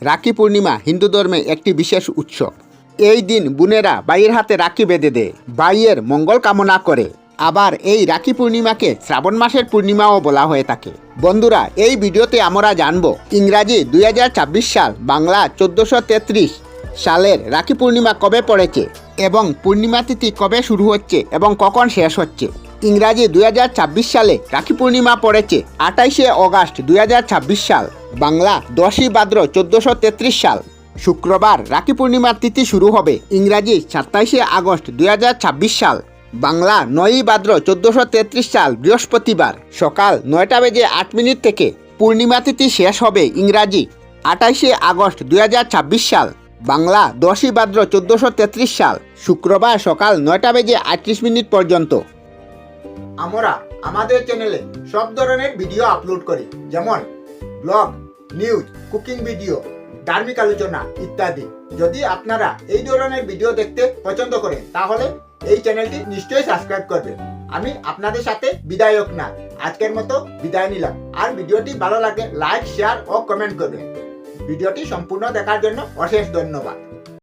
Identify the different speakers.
Speaker 1: রাখি পূর্ণিমা হিন্দু ধর্মে একটি বিশেষ উৎসব। এই দিন বোনেরা ভাইয়ের হাতে রাখি বেঁধে দেয়, ভাইয়ের মঙ্গল কামনা করে। আবার এই রাখি পূর্ণিমাকে শ্রাবণ মাসের পূর্ণিমাও বলা হয়ে থাকে। বন্ধুরা, এই ভিডিওতে আমরা জানব ইংরাজি 2026 সাল, বাংলা 1433 সালের রাখি পূর্ণিমা কবে পড়েছে এবং পূর্ণিমা তিথি কবে শুরু হচ্ছে এবং কখন শেষ হচ্ছে। ইংরাজি 2026 সালে রাখি পূর্ণিমা পড়েছে 28শে অগাস্ট 2026 সাল, বাংলা 10ই ভাদ্র 1433 সাল। শুক্রবার রাখি পূর্ণিমার তিথি শুরু হবে ইংরাজি 27শে আগস্ট 2026 সাল, বাংলা 9ই ভাদ্র 1433 সাল বৃহস্পতিবার সকাল 9টা বেজে 8 মিনিট থেকে। পূর্ণিমা তিথি শেষ হবে ইংরাজি 28শে আগস্ট 2026 সাল, বাংলা 10ই ভাদ্র 1433 সাল শুক্রবার সকাল 9টা বেজে 38 মিনিট পর্যন্ত। আমরা আমাদের চ্যানেলে সব ধরনের ভিডিও আপলোড করি, যেমন ব্লগ, নিউজ, কুকিং ভিডিও, ধার্মিক আলোচনা ইত্যাদি। যদি আপনারা এই ধরনের ভিডিও দেখতে পছন্দ করেন তাহলে এই চ্যানেলটি নিশ্চয়ই সাবস্ক্রাইব করবেন। আমি আপনাদের সাথে বিদায়ক না, আজকের মতো বিদায় নিলাম। আর ভিডিওটি ভালো লাগে লাইক, শেয়ার ও কমেন্ট করবেন। ভিডিওটি সম্পূর্ণ দেখার জন্য অশেষ ধন্যবাদ।